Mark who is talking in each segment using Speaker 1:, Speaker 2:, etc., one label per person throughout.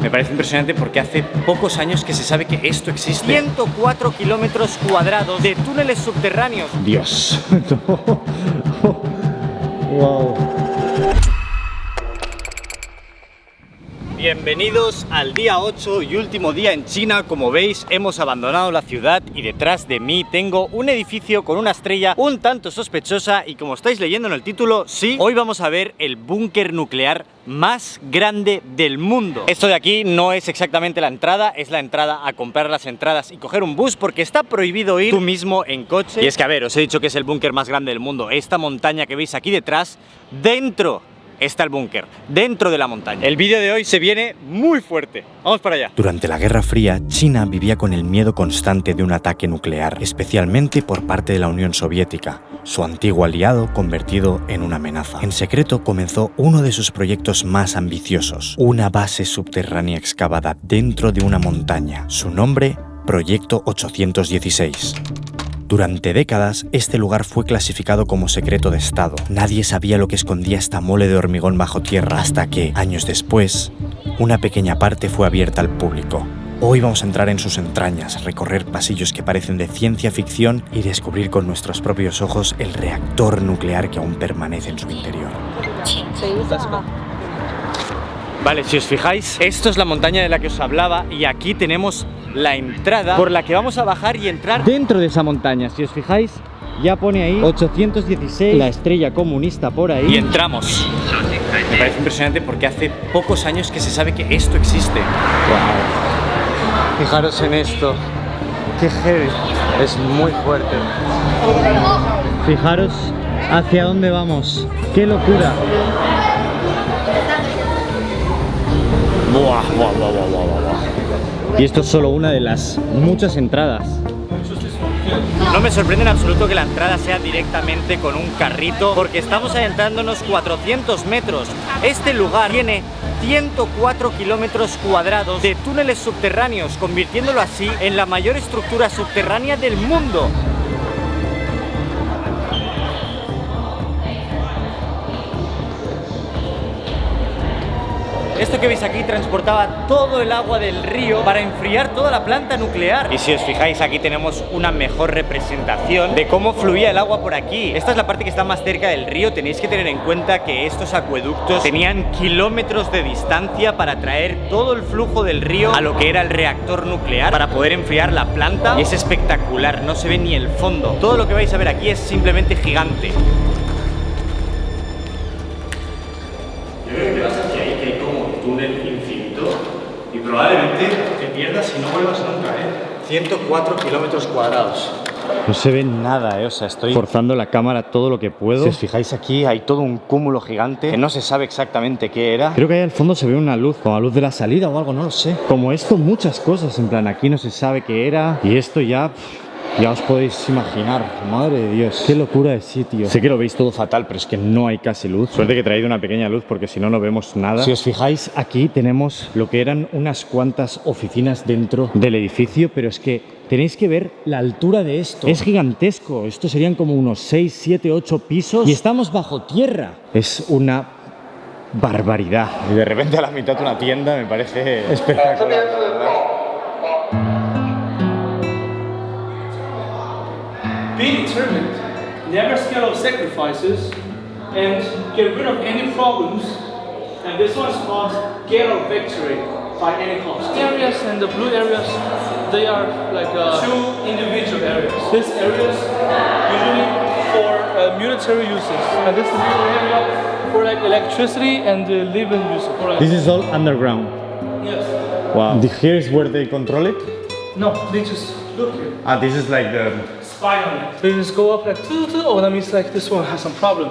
Speaker 1: Me parece impresionante porque hace pocos años que se sabe que esto existe. 104 kilómetros cuadrados de túneles subterráneos.
Speaker 2: Dios. Wow.
Speaker 1: Bienvenidos al día 8 y último día en China. Como veis, hemos abandonado la ciudad y detrás de mí tengo un edificio con una estrella un tanto sospechosa y como estáis leyendo en el título, sí, hoy vamos a ver el búnker nuclear más grande del mundo. Esto de aquí no es exactamente la entrada, es la entrada a comprar las entradas y coger un bus porque está prohibido ir tú mismo en coche. Y es que, a ver, os he dicho que es el búnker más grande del mundo. Esta montaña que veis aquí detrás, dentro está el búnker, dentro de la montaña. El vídeo de hoy se viene muy fuerte. Vamos para allá. Durante la Guerra Fría, China vivía con el miedo constante de un ataque nuclear, especialmente por parte de la Unión Soviética, su antiguo aliado convertido en una amenaza. En secreto comenzó uno de sus proyectos más ambiciosos, una base subterránea excavada dentro de una montaña. Su nombre, Proyecto 816. Durante décadas, este lugar fue clasificado como secreto de Estado. Nadie sabía lo que escondía esta mole de hormigón bajo tierra hasta que, años después, una pequeña parte fue abierta al público. Hoy vamos a entrar en sus entrañas, recorrer pasillos que parecen de ciencia ficción y descubrir con nuestros propios ojos el reactor nuclear que aún permanece en su interior. Vale, si os fijáis, esto es la montaña de la que os hablaba y aquí tenemos la entrada por la que vamos a bajar y entrar dentro de esa montaña. Si os fijáis, ya pone ahí 816, la estrella comunista por ahí. Y entramos. Me parece impresionante porque hace pocos años que se sabe que esto existe. Wow. Fijaros en esto. Qué heavy. Es muy fuerte. Fijaros hacia dónde vamos. Qué locura. Buah, buah, buah, buah, buah, buah. Y esto es solo una de las muchas entradas. No me sorprende en absoluto que la entrada sea directamente con un carrito, porque estamos adentrándonos 400 metros. Este lugar tiene 104 kilómetros cuadrados de túneles subterráneos, convirtiéndolo así en la mayor estructura subterránea del mundo. Esto que veis aquí transportaba todo el agua del río para enfriar toda la planta nuclear. Y si os fijáis, aquí tenemos una mejor representación de cómo fluía el agua por aquí. Esta es la parte que está más cerca del río. Tenéis que tener en cuenta que estos acueductos tenían kilómetros de distancia para traer todo el flujo del río a lo que era el reactor nuclear para poder enfriar la planta. Y es espectacular, no se ve ni el fondo. Todo lo que vais a ver aquí es simplemente gigante. Túnel infinito y probablemente te pierdas y no vuelvas nunca, 104 kilómetros cuadrados. No se ve nada, o sea, estoy forzando la cámara todo lo que puedo. Si os fijáis aquí hay todo un cúmulo gigante que no se sabe exactamente qué era. Creo que ahí al fondo se ve una luz, como la luz de la salida o algo, no lo sé. Como esto, muchas cosas, en plan, aquí no se sabe qué era y esto ya os podéis imaginar. Madre de Dios, qué locura de sitio. Sé que lo veis todo fatal, pero es que no hay casi luz. Suerte que he traído una pequeña luz porque si no, no vemos nada. Si os fijáis, aquí tenemos lo que eran unas cuantas oficinas dentro del edificio, pero es que tenéis que ver la altura de esto. Es gigantesco. Esto serían como unos 6, 7, 8 pisos y estamos bajo tierra. Es una barbaridad. Y de repente a la mitad de una tienda me parece espectacular, la verdad.
Speaker 3: Be determined, never scared of sacrifices, and get rid of any problems. And this one is called get of victory by any cost. Areas and the blue areas, they are like two individual areas. These areas usually for military uses, and this is the area for like electricity and living uses.
Speaker 2: This is all underground.
Speaker 3: Yes.
Speaker 2: Wow. Here's where they control it?
Speaker 3: No, they just look here.
Speaker 2: Ah, this is like the
Speaker 3: Spy on it. They just go up like, oh, that means like this one has some problem.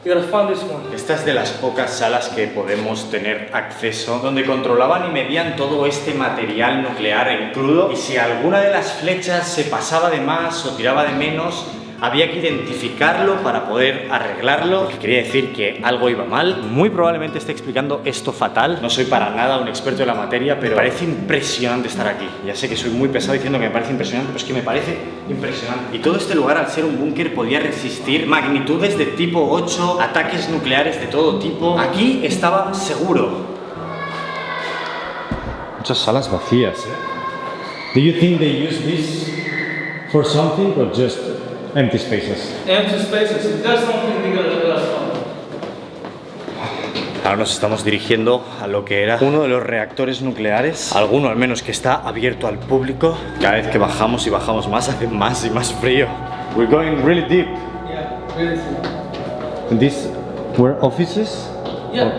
Speaker 3: You gotta find this one.
Speaker 1: Esta es de las pocas salas que podemos tener acceso, donde controlaban y medían todo este material nuclear en crudo. Y si alguna de las flechas se pasaba de más o tiraba de menos, había que identificarlo para poder arreglarlo, porque quería decir que algo iba mal. Muy probablemente esté explicando esto fatal. No soy para nada un experto en la materia, pero parece impresionante estar aquí. Ya sé que soy muy pesado diciendo que me parece impresionante, pero es que me parece impresionante. Y todo este lugar, al ser un búnker, podía resistir magnitudes de tipo 8, ataques nucleares de todo tipo. Aquí estaba seguro.
Speaker 2: Muchas salas vacías, Do you think they use this for something or just empty spaces?
Speaker 3: Empty spaces. If there's something, they're gonna let us know.
Speaker 1: Ahora nos estamos dirigiendo a lo que era uno de los reactores nucleares, alguno al menos que está abierto al público. Cada vez que bajamos y bajamos más, hace más y más frío.
Speaker 2: We're going really deep.
Speaker 3: Yeah, really soon.
Speaker 2: And these were offices?
Speaker 3: Yeah,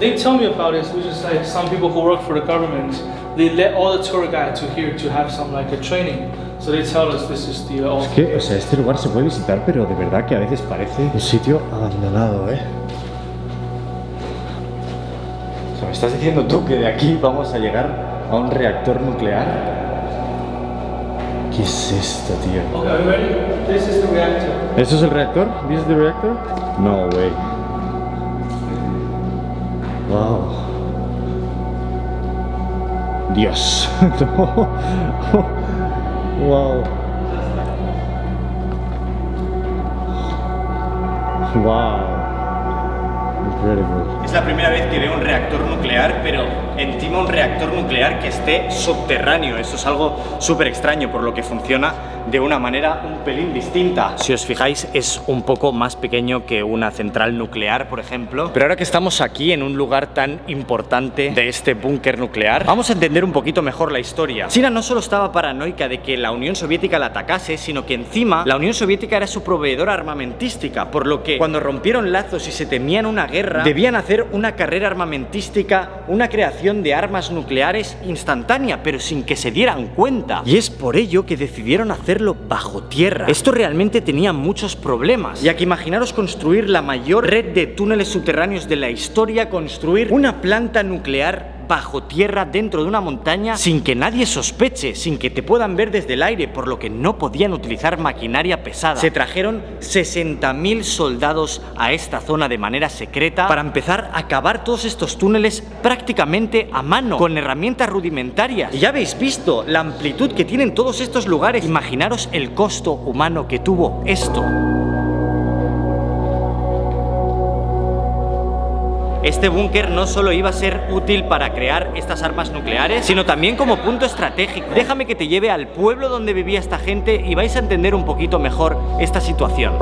Speaker 3: they tell me about this, which is like some people who work for the government, they let all the tour guides to here to have some like a training. So they tell us this is the
Speaker 2: Es que, o sea, este lugar se puede visitar, pero de verdad que a veces parece un sitio abandonado, O sea, ¿me estás diciendo tú que de aquí vamos a llegar a un reactor nuclear? ¿Qué es esto, tío?
Speaker 3: Okay, are you ready? This is the reactor.
Speaker 2: ¿Eso es el reactor? ¿This is the reactor? No way. Wow. Dios. No. Wow. Wow. Incredible.
Speaker 1: Es la primera vez que veo un reactor nuclear, pero encima un reactor nuclear que esté subterráneo. Eso es algo súper extraño, por lo que funciona de una manera un pelín distinta. Si os fijáis, es un poco más pequeño que una central nuclear, por ejemplo. Pero ahora que estamos aquí en un lugar tan importante de este búnker nuclear, vamos a entender un poquito mejor la historia. China no solo estaba paranoica de que la Unión Soviética la atacase, sino que encima la Unión Soviética era su proveedora armamentística, por lo que cuando rompieron lazos y se temían una guerra, debían hacer una carrera armamentística, una creación de armas nucleares instantánea, pero sin que se dieran cuenta. Y es por ello que decidieron hacerlo bajo tierra. Esto realmente tenía muchos problemas, ya que imaginaros construir la mayor red de túneles subterráneos de la historia, construir una planta nuclear bajo tierra dentro de una montaña sin que nadie sospeche, sin que te puedan ver desde el aire, por lo que no podían utilizar maquinaria pesada. Se trajeron 60.000 soldados a esta zona de manera secreta para empezar a cavar todos estos túneles prácticamente a mano, con herramientas rudimentarias. Y ya habéis visto la amplitud que tienen todos estos lugares. Imaginaros el costo humano que tuvo esto. Este búnker no solo iba a ser útil para crear estas armas nucleares, sino también como punto estratégico. Déjame que te lleve al pueblo donde vivía esta gente y vais a entender un poquito mejor esta situación.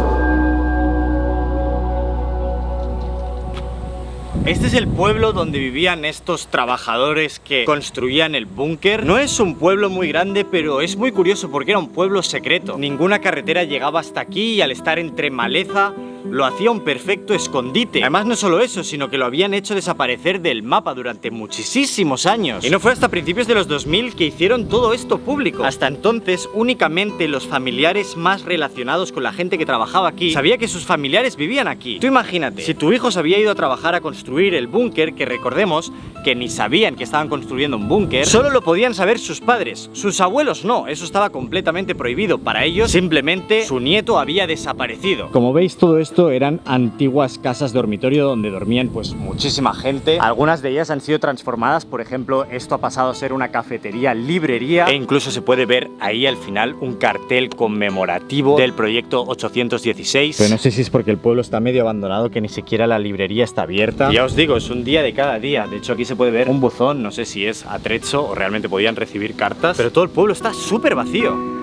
Speaker 1: Este es el pueblo donde vivían estos trabajadores que construían el búnker. No es un pueblo muy grande, pero es muy curioso porque era un pueblo secreto. Ninguna carretera llegaba hasta aquí y al estar entre maleza lo hacía un perfecto escondite. Además, no solo eso, sino que lo habían hecho desaparecer del mapa durante muchísimos años. Y no fue hasta principios de los 2000 que hicieron todo esto público. Hasta entonces, únicamente los familiares más relacionados con la gente que trabajaba aquí sabía que sus familiares vivían aquí. Tú imagínate, si tu hijo se había ido a trabajar a construir el búnker, que recordemos que ni sabían que estaban construyendo un búnker, solo lo podían saber sus padres. Sus abuelos no, eso estaba completamente prohibido. Para ellos, simplemente su nieto había desaparecido. Como veis, todo esto eran antiguas casas dormitorio donde dormían pues muchísima gente. Algunas de ellas han sido transformadas, por ejemplo, esto ha pasado a ser una cafetería, librería, e incluso se puede ver ahí al final un cartel conmemorativo del proyecto 816. Pero no sé si es porque el pueblo está medio abandonado que ni siquiera la librería está abierta. Y ya os digo, es un día de cada día. De hecho, aquí se puede ver un buzón, no sé si es atrezzo o realmente podían recibir cartas, pero todo el pueblo está súper vacío.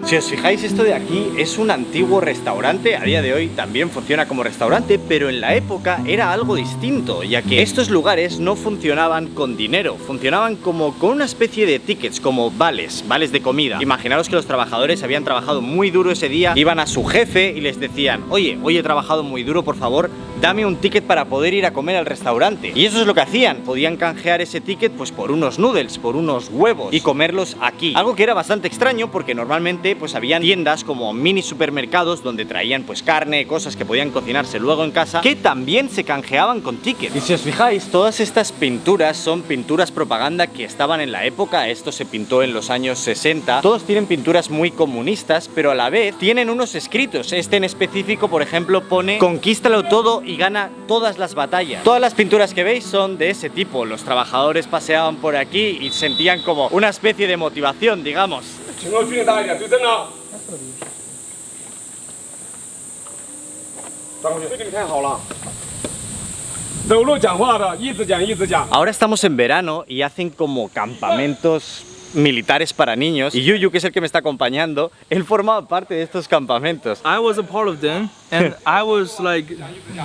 Speaker 1: Si os fijáis, esto de aquí es un antiguo restaurante. A día de hoy también funciona como restaurante, pero en la época era algo distinto, ya que estos lugares no funcionaban con dinero, funcionaban como con una especie de tickets, como vales de comida. Imaginaros que los trabajadores habían trabajado muy duro ese día, iban a su jefe y les decían: oye, hoy he trabajado muy duro, por favor, dame un ticket para poder ir a comer al restaurante. Y eso es lo que hacían, podían canjear ese ticket pues por unos noodles, por unos huevos y comerlos aquí. Algo que era bastante extraño porque normalmente pues habían tiendas como mini supermercados donde traían pues carne, cosas que podían cocinarse luego en casa, que también se canjeaban con tickets. Y si os fijáis, todas estas pinturas son pinturas propaganda que estaban en la época. Esto se pintó en los años 60. Todos tienen pinturas muy comunistas, pero a la vez tienen unos escritos. Este en específico, por ejemplo, pone: conquístalo todo y gana todas las batallas. Todas las pinturas que veis son de ese tipo. Los trabajadores paseaban por aquí y sentían como una especie de motivación, digamos.
Speaker 4: 走路讲话的，一直讲一直讲。
Speaker 1: Ahora estamos en verano y hacen como campamentos militares para niños, y Yuyu, que es el que me está acompañando, él formaba parte de estos campamentos.
Speaker 3: I was a part of them, and I was like,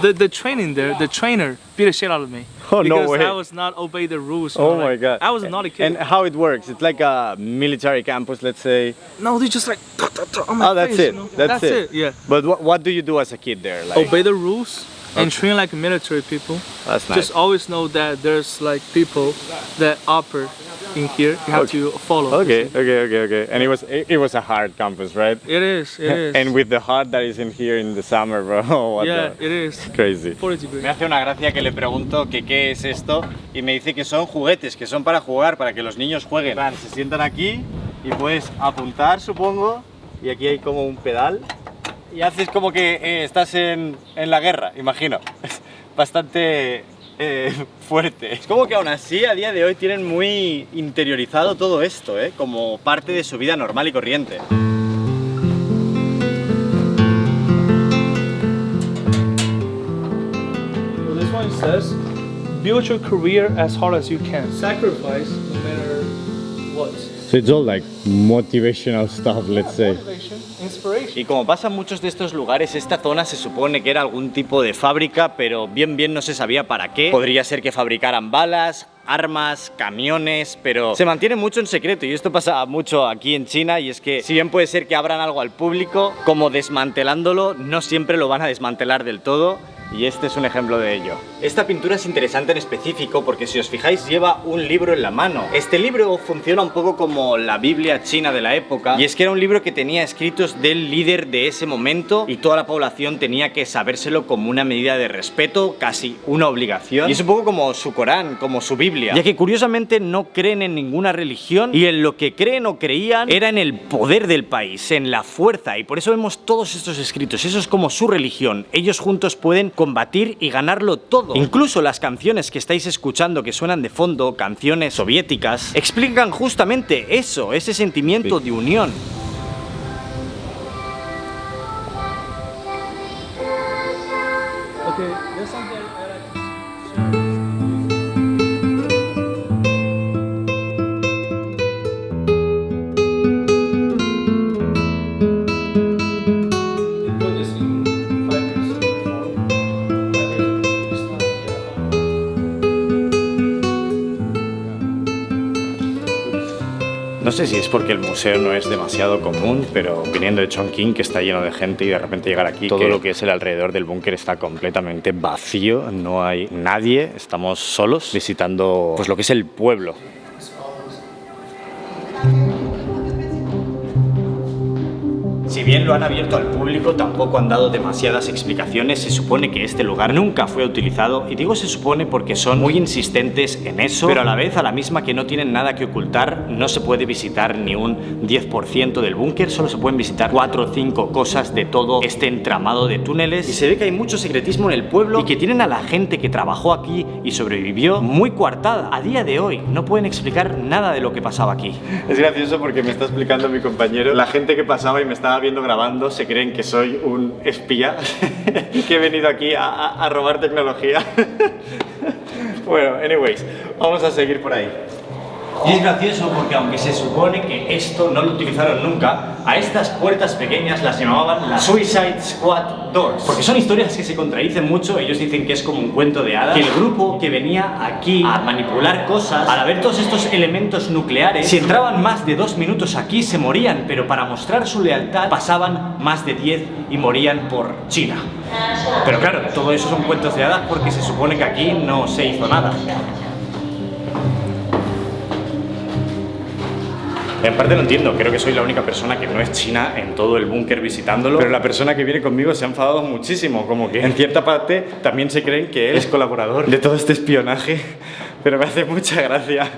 Speaker 3: the training there, the trainer beat the shit out of me.
Speaker 1: Oh, no
Speaker 3: because
Speaker 1: way.
Speaker 3: I was not obeying the rules.
Speaker 1: Oh
Speaker 3: you know,
Speaker 1: my
Speaker 3: like,
Speaker 1: god.
Speaker 3: I was not a kid.
Speaker 1: And how it works? It's like a military campus, let's say.
Speaker 3: No, they just like on my
Speaker 1: Oh, that's
Speaker 3: face,
Speaker 1: it.
Speaker 3: you know?
Speaker 1: That's it.
Speaker 3: Yeah.
Speaker 1: But what do you do as a kid there? Like,
Speaker 3: Obey the rules and train like military people.
Speaker 1: that's nice.
Speaker 3: Just always know that there's like people that operate in here. You have to follow.
Speaker 1: Okay. And it was a hard campus, right?
Speaker 3: It is. It is.
Speaker 1: And with the heart that is in here in the summer, bro. What
Speaker 3: yeah,
Speaker 1: the-
Speaker 3: it is.
Speaker 1: Crazy.
Speaker 3: 40 degrees.
Speaker 1: Me hace una gracia que le pregunto que qué es esto y me dice que son juguetes, que son para jugar, para que los niños jueguen. Se sientan aquí y puedes apuntar, supongo, y aquí hay como un pedal y haces como que estás en la guerra, imagino. Es bastante fuerte. Es como que aún así a día de hoy tienen muy interiorizado todo esto, como parte de su vida normal y corriente.
Speaker 3: So this one says, build your career as hard as you can. Sacrifice no matter what.
Speaker 2: So it's all like motivational stuff, let's say.
Speaker 3: Motivation, inspiration.
Speaker 1: Y como pasa en muchos de estos lugares, esta zona se supone que era algún tipo de fábrica, pero bien no se sabía para qué. Podría ser que fabricaran balas, armas, camiones, pero se mantiene mucho en secreto, y esto pasa mucho aquí en China, y es que si bien puede ser que abran algo al público, como desmantelándolo, no siempre lo van a desmantelar del todo. Y este es un ejemplo de ello. Esta pintura es interesante en específico porque, si os fijáis, lleva un libro en la mano. Este libro funciona un poco como la Biblia china de la época, y es que era un libro que tenía escritos del líder de ese momento y toda la población tenía que sabérselo como una medida de respeto, casi una obligación. Y es un poco como su Corán, como su Biblia, ya que curiosamente no creen en ninguna religión, y en lo que creen o creían era en el poder del país, en la fuerza, y por eso vemos todos estos escritos. Eso es como su religión. Ellos juntos pueden combatir y ganarlo todo. Incluso las canciones que estáis escuchando, que suenan de fondo, canciones soviéticas, explican justamente eso, ese sentimiento de unión.
Speaker 3: Okay, there's something I like to share.
Speaker 1: No sé si es porque el museo no es demasiado común, pero viniendo de Chongqing, que está lleno de gente, y de repente llegar aquí, todo lo que es el alrededor del búnker está completamente vacío, no hay nadie, estamos solos visitando pues lo que es el pueblo. Si bien lo han abierto al público, tampoco han dado demasiadas explicaciones. Se supone que este lugar nunca fue utilizado, y digo se supone porque son muy insistentes en eso, pero a la vez, a la misma que no tienen nada que ocultar, no se puede visitar ni un 10% del búnker, solo se pueden visitar 4 o 5 cosas de todo este entramado de túneles, y se ve que hay mucho secretismo en el pueblo y que tienen a la gente que trabajó aquí y sobrevivió muy coartada. A día de hoy no pueden explicar nada de lo que pasaba aquí. Es gracioso porque me está explicando mi compañero, la gente que pasaba y me estaba viendo grabando se creen que soy un espía que he venido aquí a robar tecnología. Bueno, anyways, vamos a seguir por ahí. Y es gracioso porque, aunque se supone que esto no lo utilizaron nunca, a estas puertas pequeñas las llamaban las Suicide Squad Doors, porque son historias que se contradicen mucho. Ellos dicen que es como un cuento de hadas, que el grupo que venía aquí a manipular cosas, al haber todos estos elementos nucleares, si entraban más de 2 minutos aquí se morían, pero para mostrar su lealtad pasaban más de 10 y morían por China. Pero claro, todo eso son cuentos de hadas porque se supone que aquí no se hizo nada. En parte lo entiendo, creo que soy la única persona que no es china en todo el búnker visitándolo, pero la persona que viene conmigo se ha enfadado muchísimo, como que en cierta parte también se creen que él es colaborador de todo este espionaje, pero me hace mucha gracia.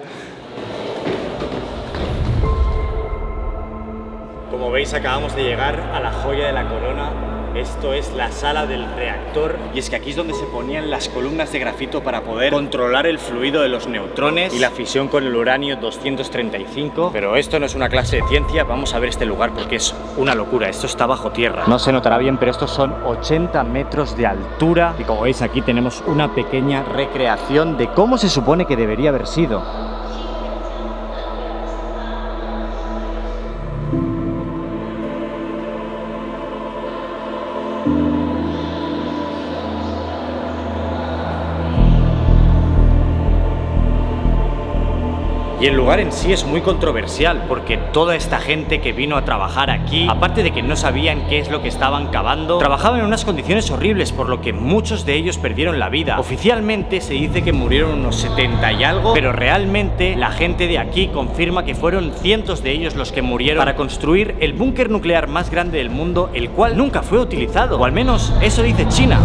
Speaker 1: Como veis, acabamos de llegar a la joya de la corona, Esto es la sala del reactor y es que aquí es donde se ponían las columnas de grafito para poder controlar el fluido de los neutrones y la fisión con el uranio 235. Pero esto no es una clase de ciencia, vamos a ver este lugar porque es una locura. Esto está bajo tierra. No se notará bien, pero estos son 80 metros de altura y como veis aquí tenemos una pequeña recreación de cómo se supone que debería haber sido. Y el lugar en sí es muy controversial porque toda esta gente que vino a trabajar aquí, aparte de que no sabían qué es lo que estaban cavando, trabajaban en unas condiciones horribles, por lo que muchos de ellos perdieron la vida. Oficialmente se dice que murieron unos 70 y algo, pero realmente la gente de aquí confirma que fueron cientos de ellos los que murieron para construir el búnker nuclear más grande del mundo, el cual nunca fue utilizado, o al menos eso dice China.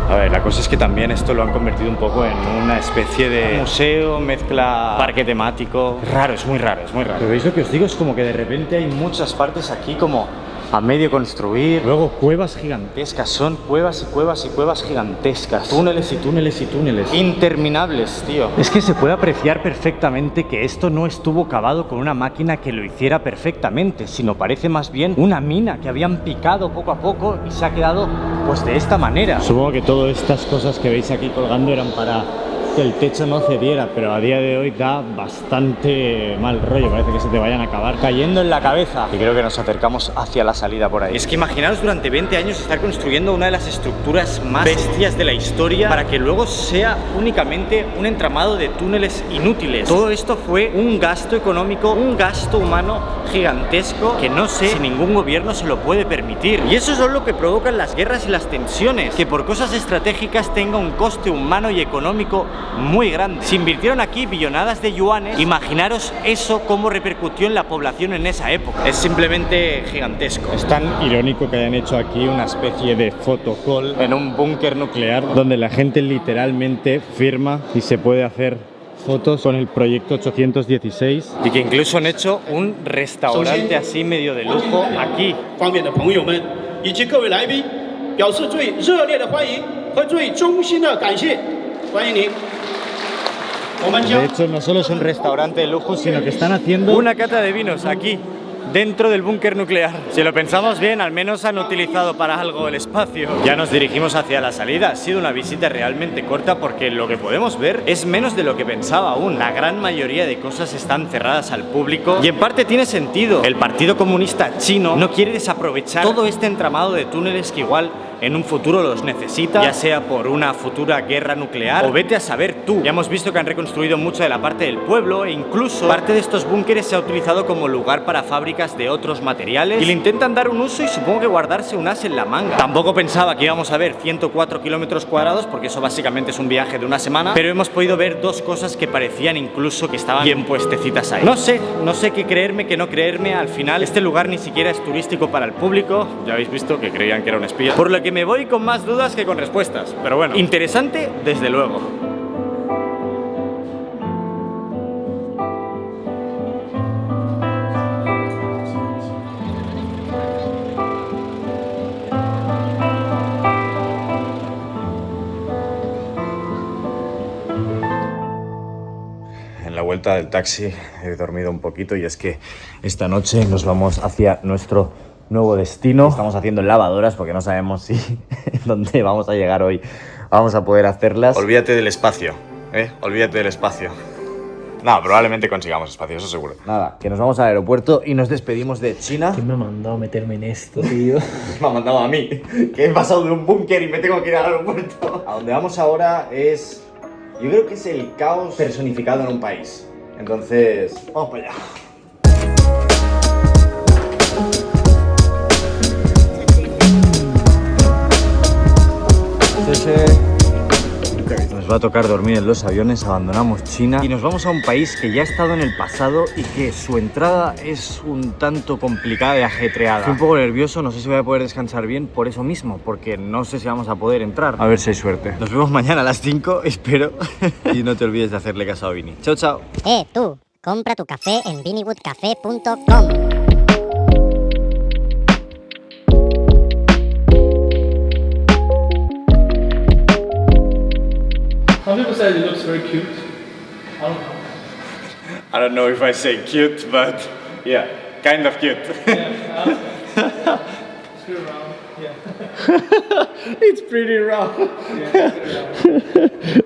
Speaker 1: A ver, la cosa es que también esto lo han convertido un poco en una especie de museo, mezcla parque temático. Raro, es muy raro, es muy raro. Pero veis lo que os digo, es como que de repente hay muchas partes aquí como a medio construir. Luego cuevas gigantescas, son cuevas y cuevas y cuevas gigantescas. Túneles y túneles y túneles. Interminables, tío. Es que se puede apreciar perfectamente que esto no estuvo cavado con una máquina que lo hiciera perfectamente, sino parece más bien una mina que habían picado poco a poco y se ha quedado pues de esta manera. Supongo que todas estas cosas que veis aquí colgando eran para que el techo no cediera, pero a día de hoy da bastante mal rollo, parece que se te vayan a acabar cayendo en la cabeza. Y creo que nos acercamos hacia la salida por ahí. Es que imaginaros durante 20 años estar construyendo una de las estructuras más bestias de la historia para que luego sea únicamente un entramado de túneles inútiles. Todo esto fue un gasto económico, un gasto humano gigantesco que no sé si ningún gobierno se lo puede permitir. Y eso es lo que provocan las guerras y las tensiones, que por cosas estratégicas tenga un coste humano y económico muy grande. Se invirtieron aquí billonadas de yuanes. Imaginaros eso cómo repercutió en la población en esa época. Es simplemente gigantesco. Es tan irónico que hayan hecho aquí una especie de photocall en un búnker nuclear donde la gente literalmente firma y se puede hacer fotos con el proyecto 816 y que incluso han hecho un restaurante así medio de lujo aquí. De hecho, no solo es un restaurante de lujo, sino que están haciendo una cata de vinos aquí, dentro del búnker nuclear. Si lo pensamos bien, al menos han utilizado para algo el espacio. Ya nos dirigimos hacia la salida. Ha sido una visita realmente corta porque lo que podemos ver es menos de lo que pensaba aún. La gran mayoría de cosas están cerradas al público y en parte tiene sentido. El Partido Comunista Chino no quiere desaprovechar todo este entramado de túneles que igual en un futuro los necesita, ya sea por una futura guerra nuclear o vete a saber tú. Ya hemos visto que han reconstruido mucho de la parte del pueblo e incluso parte de estos búnkeres se ha utilizado como lugar para fábricas de otros materiales y le intentan dar un uso y supongo que guardarse un as en la manga. Tampoco pensaba que íbamos a ver 104 kilómetros cuadrados porque eso básicamente es un viaje de una semana, pero hemos podido ver dos cosas que parecían incluso que estaban bien puestecitas ahí. No sé qué creerme, qué no creerme. Al final este lugar ni siquiera es turístico para el público, ya habéis visto que creían que era un espía, por lo que me voy con más dudas que con respuestas, pero bueno, interesante desde luego. En la vuelta del taxi he dormido un poquito y es que esta noche nos vamos hacia nuestro nuevo destino. Estamos haciendo lavadoras porque no sabemos si donde vamos a llegar hoy vamos a poder hacerlas. Olvídate del espacio, olvídate del espacio. No, probablemente consigamos espacio, eso seguro. Nada, que nos vamos al aeropuerto y nos despedimos de China.
Speaker 5: ¿Quién me ha mandado a meterme en esto, tío?
Speaker 1: Me ha mandado a mí, que he pasado de un búnker y me tengo que ir al aeropuerto. A donde vamos ahora es... yo creo que es el caos personificado en un país. Entonces, vamos para allá. Nos va a tocar dormir en los aviones, abandonamos China y nos vamos a un país que ya ha estado en el pasado y que su entrada es un tanto complicada y ajetreada. Estoy un poco nervioso, no sé si voy a poder descansar bien por eso mismo, porque no sé si vamos a poder entrar. A ver si hay suerte. Nos vemos mañana a las 5, espero. Y no te olvides de hacerle caso a Vini. Chao, chao.
Speaker 6: Tú, compra tu café en ViniWoodCafé.com.
Speaker 3: Some people say it looks very cute. I don't know.
Speaker 1: I don't know if I say cute, but yeah, kind of cute.
Speaker 3: Yeah, it's pretty round. Yeah.
Speaker 1: It's pretty round.
Speaker 3: Yeah, it's pretty round.